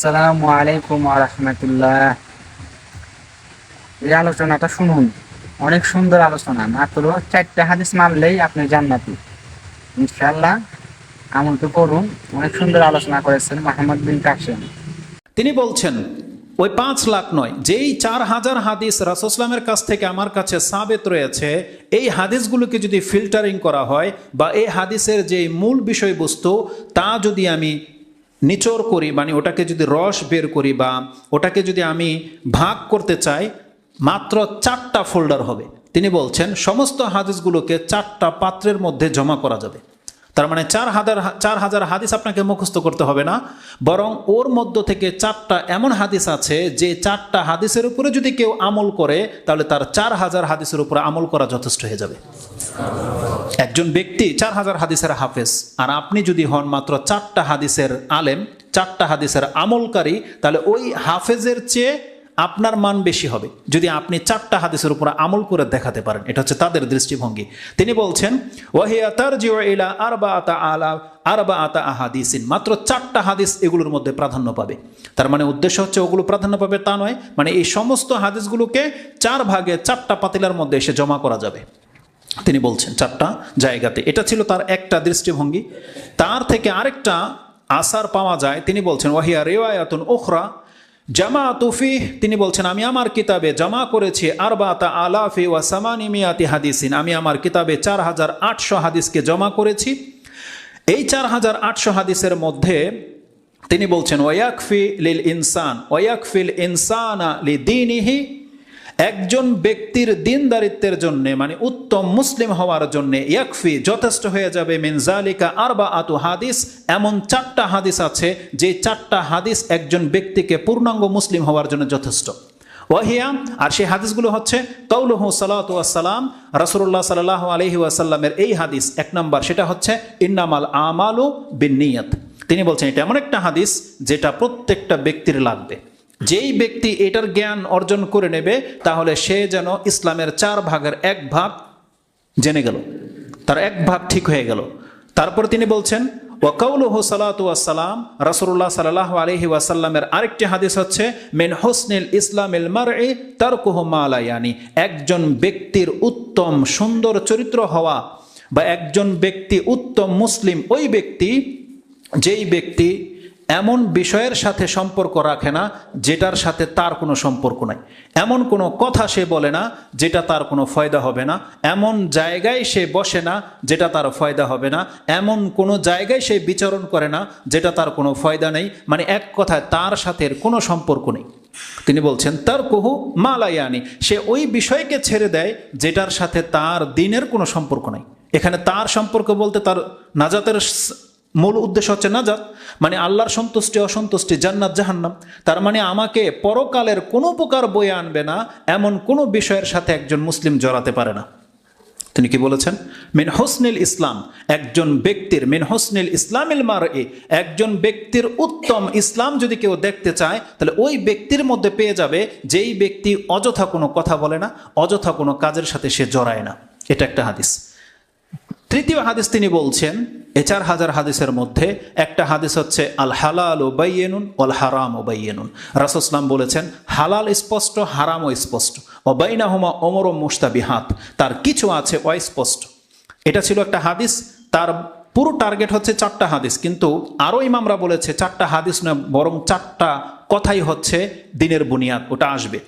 আসসালামু আলাইকুম ওয়া রাহমাতুল্লাহ। এই আলোচনাটা শুনুন, অনেক সুন্দর আলোচনা। মাত্র 4টা হাদিস মানলেই আপনি জান্নাতি ইনশাআল্লাহ। আমল তো করুন। অনেক সুন্দর আলোচনা করেছেন মোহাম্মদ বিন কাসেম। তিনি বলছেন ওই 5 লাখ নয়, যেই 4000 হাদিস রাসূলুল্লাহের কাছ থেকে আমার কাছে সাবেত রয়েছে, এই হাদিসগুলোকে যদি ফিল্টারিং করা হয় বা এই হাদিসের যে মূল বিষয়বস্তু তা যদি আমি নিচড় করি, মানে ওটাকে যদি রস বের করি বা ওটাকে যদি আমি ভাগ করতে চাই, মাত্র 4টা ফোল্ডার হবে। তিনি বলছেন সমস্ত হাদিসগুলোকে 4টা পাত্রের মধ্যে জমা করা যাবে। তার মানে 4000 হাদিস আপনাকে মুখস্থ করতে হবে না, বরং ওর মধ্য থেকে 4টা এমন হাদিস আছে যে 4টা হাদিসের উপরে যদি কেউ আমল করে তাহলে তার 4000 হাদিসের উপরে আমল করা যথেষ্ট হয়ে যাবে। একজন ব্যক্তি 4000 হাদিসের হাফেজ, আর আপনি যদি হন মাত্র 4টা হাদিসের আলেম, 4টা হাদিসের আমলকারী, তাহলে ওই হাফেজের চেয়ে আপনার মান বেশি হবে যদি আপনি 4টা হাদিসের উপর আমল করে দেখাতে পারেন। এটা হচ্ছে তাদের দৃষ্টিভঙ্গি। তিনি বলছেন ওয়াহিয়া তারজিউ ইলা আরবাআতা আহাদিসিন, মাত্র 4টা হাদিস এগুলোর মধ্যে প্রাধান্য পাবে। তার মানে উদ্দেশ্য হচ্ছে ওগুলো প্রাধান্য পাবে তা নয়, মানে এই সমস্ত হাদিসগুলোকে 4 ভাগে 4টা পাতিলার মধ্যে এসে জমা করা যাবে। তিনি বলছেন 4টা জায়গাতে। এটা ছিল তার একটা দৃষ্টিভঙ্গি। তার থেকে আরেকটা আসার পাওয়া যায়। তিনি বলছেন ওয়াহিয়া রিওয়ায়াতুন উখরা জামাআতু ফিহ, তিনি বলছেন আমি আমার কিতাবে জমা করেছি আরবাতা আলাফি ওয়া সামানিমিয়াতি হাদিসিন, আমি আমার কিতাবে 4800 হাদিসকে জমা করেছি। এই 4800 হাদিসের মধ্যে তিনি বলছেন ওয়াকফি লিল ইনসান ওয়াকফিল ইনসানা লিদীনিহি, একজন ব্যক্তির দিনদারিত্বের জন্য, মানে উত্তম মুসলিম হওয়ার জন্য ইয়াকফি যথেষ্ট হয়ে যাবে মিন জালিকা আরবাআতু হাদিস, এমন 4টা হাদিস আছে যে 4টা হাদিস একজন ব্যক্তিকে পূর্ণাঙ্গ মুসলিম হওয়ার জন্য যথেষ্ট। ওয়াহিয়া, আর সেই হাদিসগুলো হচ্ছে কাউলুহু সালাতু ওয়াসসালাম, রাসূলুল্লাহ সাল্লাল্লাহু আলাইহি ওয়াসাল্লামের এই হাদিস 1 নাম্বার, সেটা হচ্ছে ইন্নামাল আমালু বিন্নিয়াত। তিনি বলছেন এটা এমন একটা হাদিস যেটা প্রত্যেকটা ব্যক্তির লাগবে। যেই ব্যক্তি এটার জ্ঞান অর্জন করে নেবে তাহলে সে যেন ইসলামের 4 ভাগের 1 ভাগ জেনে গেল, তার 1 ভাগ ঠিক হয়ে গেল। তারপর তিনি বলছেন ওয়া কাউলুহু সালাতু ওয়াসসালাম, রাসূলুল্লাহ সাল্লাল্লাহু আলাইহি ওয়াসাল্লামের আরেকটি হাদিস হচ্ছে মিন হুসনিল ইসলামিল মারই তারকুহু মা লা ইয়ানি, একজন ব্যক্তির উত্তম সুন্দর চরিত্র হওয়া বা একজন ব্যক্তি উত্তম মুসলিম ওই ব্যক্তি যেই ব্যক্তি এমন বিষয়ের সাথে সম্পর্ক রাখে না যেটার সাথে তার কোনো সম্পর্ক নাই, এমন কোনো কথা সে বলে না যেটা তার কোনো ফয়দা হবে না, এমন জায়গায় সে বসে না যেটা তার ফয়দা হবে না, এমন কোনো জায়গায় সে বিচরণ করে না যেটা তার কোনো ফয়দা নেই, মানে এক কথায় তার সাথে কোনো সম্পর্ক নেই। তিনি বলছেন তার কুহু মালায়ানি, সে ওই বিষয়কে ছেড়ে দেয় যেটার সাথে তার দিনের কোনো সম্পর্ক নাই। এখানে তার সম্পর্ক বলতে তার নাজাতের মূল উদ্দেশ্য হচ্ছে নাজাত, মানে আল্লাহর সন্তুষ্টি অসন্তুষ্টি, জান্নাত জাহান্নাম। তার মানে আমাকে পরকালের কোনো প্রকার বয়ে আনবে না এমন কোনো বিষয়ের সাথে একজন মুসলিম জড়াতে পারে না। তিনি কি বলেছেন মিন হুসনিল ইসলাম, একজন ব্যক্তির মিন হুসনিল ইসলামিল মারই, একজন ব্যক্তির উত্তম ইসলাম যদি কেউ দেখতে চায় তাহলে ওই ব্যক্তির মধ্যে পেয়ে যাবে যেই ব্যক্তি অযথা কোনো কথা বলে না, অযথা কোনো কাজের সাথে সে জড়ায় না। এটা একটা হাদিস। তৃতীয় হাদিস তিনি বলছেন এই 4000 হাদিসের মধ্যে একটা হাদিস হচ্ছে আল হালালু বাইয়িনুন ওয়াল হারামু বাইয়িনুন। রাসূল সাল্লাল্লাহু বলেছেন হালাল স্পষ্ট, হারামও স্পষ্ট, ওয়া বাইনাহুমা উমুরুম মুশতাবিহাত, তার কিছু আছে অস্পষ্ট। এটা ছিল একটা হাদিস। তার পুরো টার্গেট হচ্ছে 4টা হাদিস, কিন্তু আরো ইমামরা বলেছে 4টা হাদিস না, বরং 4টা কথাই হচ্ছে দিনের বুনিয়াদ, ওটা আসবে।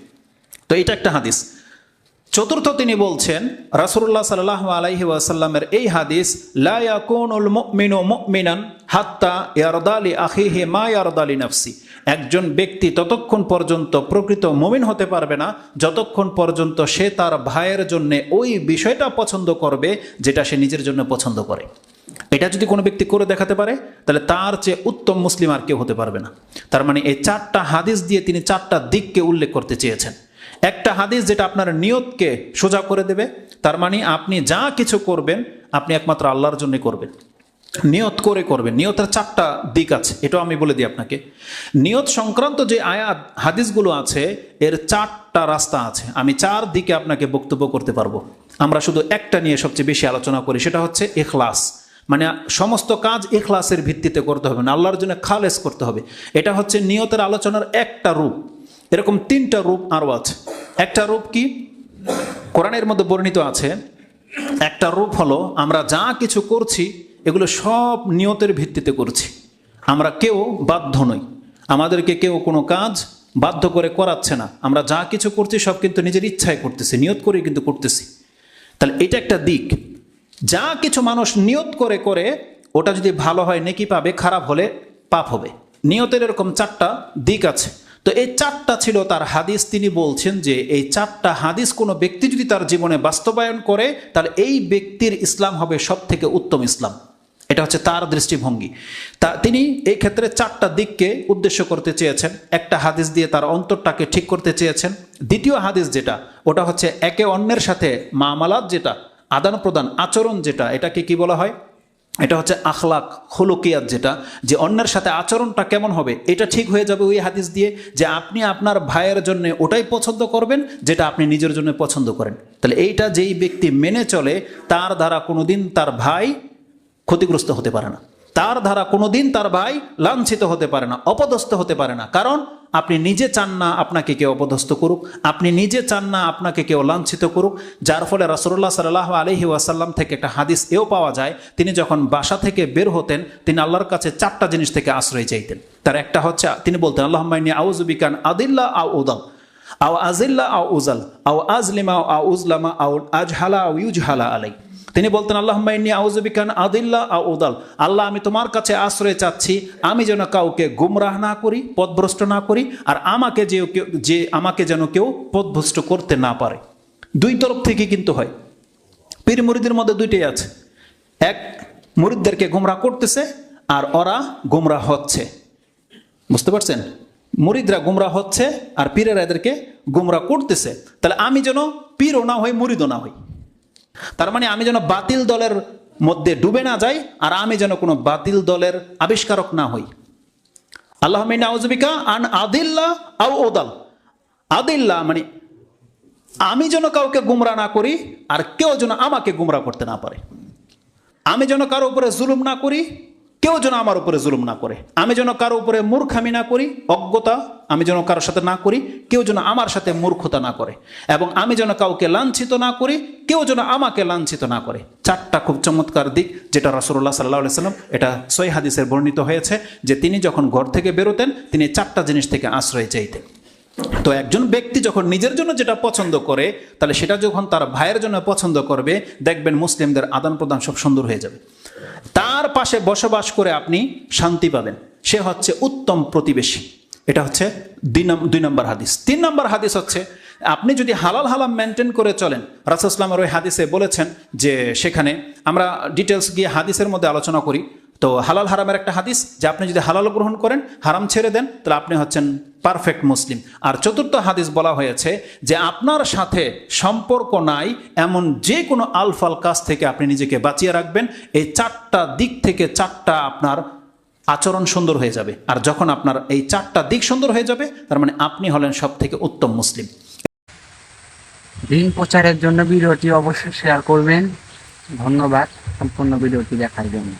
তো এটা একটা হাদিস। চতুর্থ তিনি বলছেন রাসূলুল্লাহ সাল্লাল্লাহু আলাইহি ওয়াসাল্লামের এই হাদিস লা ইয়াকুনুল মুমিনু মুমিনান হাত্তা ইয়ারদা লি আখিহি মা ইয়ারদা লি নাফসি, একজন ব্যক্তি ততক্ষণ পর্যন্ত প্রকৃত মুমিন হতে পারবে না যতক্ষণ পর্যন্ত সে তার ভাইয়ের জন্য ওই বিষয়টা পছন্দ করবে যেটা সে নিজের জন্য পছন্দ করে। এটা যদি কোনো ব্যক্তি করে দেখাতে পারে তাহলে তার চেয়ে উত্তম মুসলিম আর কেউ হতে পারবে না। তার মানে এই 4টা হাদিস দিয়ে তিনি 4টা দিককে উল্লেখ করতে চেয়েছেন। একটা হাদিস যেটা আপনার নিয়তকে সোজা করে দেবে, তার মানে আপনি যা কিছু করবেন আপনি একমাত্র আল্লাহর জন্য করবেন, নিয়ত করে করবেন। নিয়তের 4টা দিক আছে, এটাও আমি বলে দিই আপনাকে। নিয়ত সংক্রান্ত যে আয়াত হাদিসগুলো আছে এর 4টা রাস্তা আছে। আমি 4 দিকে আপনাকে বক্তব্য করতে পারবো। আমরা শুধু একটা নিয়ে সবচেয়ে বেশি আলোচনা করি, সেটা হচ্ছে ইখলাস, মানে সমস্ত কাজ ইখলাসের ভিত্তিতে করতে হবে না, আল্লাহর জন্য খালেস করতে হবে। এটা হচ্ছে নিয়তের আলোচনার একটা রূপ। এরকম 3টা রূপ আরও আছে। একটা রূপ কি কোরআনের মধ্যে বর্ণিত আছে, একটা রূপ হলো আমরা যা কিছু করছি এগুলো সব নিয়তের ভিত্তিতে করছি। আমরা কেউ বাধ্য নই, আমাদেরকে কেউ কোনো কাজ বাধ্য করে করাচ্ছে না। আমরা যা কিছু করছি সব কিন্তু নিজের ইচ্ছায় করতেছি, নিয়ত করে কিন্তু করতেছি। তাহলে এটা একটা দিক। যা কিছু মানুষ নিয়ত করে করে ওটা যদি ভালো হয় নেকি পাবে, খারাপ হলে পাপ হবে। নিয়তের এরকম 4টা দিক আছে। তো এই 4টা ছিল তার হাদিস। তিনি বলছেন যে এই 4টা হাদিস কোনো ব্যক্তি যদি তার জীবনে বাস্তবায়ন করে তাহলে এই ব্যক্তির ইসলাম হবে সব থেকে উত্তম ইসলাম। এটা হচ্ছে তার দৃষ্টিভঙ্গি। তিনি এই ক্ষেত্রে 4টা দিককে উদ্দেশ্য করতে চেয়েছেন। একটা হাদিস দিয়ে তার অন্তরটাকে ঠিক করতে চেয়েছেন। দ্বিতীয় হাদিস যেটা, ওটা হচ্ছে একে অন্যের সাথে মামালাত, যেটা আদান প্রদান, আচরণ, যেটা এটাকে কি বলা হয়, এটা হচ্ছে আখলাক খুলুকিয়াত, যেটা যে অন্যের সাথে আচরণটা কেমন হবে এটা ঠিক হয়ে যাবে ওই হাদিস দিয়ে। যে আপনি আপনার ভাইয়ের জন্য ওটাই পছন্দ করবেন যেটা আপনি নিজের জন্য পছন্দ করেন। তাহলে এইটা যেই ব্যক্তি মেনে চলে তার দ্বারা কোনোদিন তার ভাই ক্ষতিগ্রস্ত হতে পারে না, তার দ্বারা কোনোদিন তার ভাই লাঞ্ছিত হতে পারে না, অপদস্থ হতে পারে না। কারণ আপনি নিজে চান না আপনাকে কেউ অপদস্থ করুক, আপনি নিজে চান না আপনাকে কেউ লাঞ্ছিত করুক। যার ফলে রাসূলুল্লাহ সাল্লাল্লাহু আলাইহি ওয়াসাল্লাম থেকে একটা হাদিস এও পাওয়া যায়, তিনি যখন বাসা থেকে বের হতেন তিনি আল্লাহর কাছে 4টা জিনিস থেকে আশ্রয় চাইতেন। তার একটা হচ্ছে তিনি বলতেন, আল্লাহুম্মা ইন্নী আউযু বিকা আন আদিল্লা আও উদাল আও আজিল্লা আও উজাল আও আজলিমা আও উজলামা আও আজহালা আও ইউজহালা আলাই। তিনি বলতেন, আল্লাহুম্মা ইন্নী আউযু বিকা আন আদিল্লা আও উদাল, আল্লাহ আমি তোমার কাছে আশ্রয় চাচ্ছি আমি যেন কাউকে গুমরাহ না করি, পথভ্রষ্ট না করি, আর আমাকে যেন কেউ পথভ্রষ্ট করতে না পারে। 2 তরফ থেকে কিন্তু হয়। পীর মুরিদের মধ্যে 2টাই আছে। এক, মুরিদদেরকে গুমরাহ করতেছে আর ওরা গুমরাহ হচ্ছে। বুঝতে পারছেন? মুরিদরা গুমরাহ হচ্ছে আর পীরেরা এদেরকে গুমরাহ করতেছে। তাহলে আমি যেন পীরও না হই, মুরিদও না হই। তার মানে আমি যেন বাতিল দলের মধ্যে ডুবে না যাই, আর আমি যেন কোনো বাতিল দলের আবিষ্কারক না হই। আল্লাহুম্মা ইন্নী আউযু বিকা আন আদিল্লা আও উদাল। আদিল্লা মানে আমি যেন কাউকে গুমরাহ না করি আর কেউ যেন আমাকে গুমরাহ করতে না পারে। আমি যেন কারো উপরে জুলুম না করি, কেউ যেন আমার উপরে জুলুম না করে। আমি যেন কারো উপরে মূর্খামি না করি, অজ্ঞতা আমি যেন কারোর সাথে না করি, কেউ যেন আমার সাথে মূর্খতা না করে। এবং আমি যেন কাউকে লাঞ্ছিত না করি, কেউ যেন আমাকে লাঞ্ছিত না করে। 4টা খুব চমৎকার দিক, যেটা রাসূলুল্লাহ সাল্লাল্লাহু আলাইহি ওয়াসাল্লাম, এটা সহিহ হাদিসের বর্ণিত হয়েছে যে তিনি যখন ঘর থেকে বেরোতেন তিনি 4টা জিনিস থেকে আশ্রয় চাইতেন। তো একজন ব্যক্তি যখন নিজের জন্য যেটা পছন্দ করে তাহলে সেটা যখন তার ভাইয়ের জন্য পছন্দ করবে, দেখবেন মুসলিমদের আদান প্রদান সব সুন্দর হয়ে যাবে। তার পাশে বসবাস করে আপনি শান্তি পাবেন, সে হচ্ছে উত্তম প্রতিবেশী। এটা হচ্ছে 2 নম্বর হাদিস। 3 নম্বর হাদিস হচ্ছে আপনি যদি হালাল হারাম মেনটেন করে চলেন। রাসূলুল্লাহ সাল্লাল্লাহু আলাইহি ওয়াসাল্লাম ওই হাদিসে বলেছেন যে, সেখানে আমরা ডিটেলস গিয়ে হাদিসের মধ্যে আলোচনা করি। তো হালাল হারামের একটা হাদিস যে আপনি যদি হালাল গ্রহণ করেন, হারাম ছেড়ে দেন, তাহলে আপনি হচ্ছেন পারফেক্ট মুসলিম। আর 4র্থ হাদিস বলা হয়েছে যে আপনার সাথে সম্পর্ক নাই এমন যে কোনো আলফাল কাজ থেকে আপনি নিজেকে বাঁচিয়ে রাখবেন। এই 4টা দিক থেকে 4টা আপনার আচরণ সুন্দর হয়ে যাবে। আর যখন আপনার এই 4টা দিক সুন্দর হয়ে যাবে তার মানে আপনি হলেন সব থেকে উত্তম মুসলিম। দিন প্রচারের জন্য ভিডিওটি অবশ্যই শেয়ার করবেন। ধন্যবাদ সম্পূর্ণ ভিডিওটি দেখার জন্য।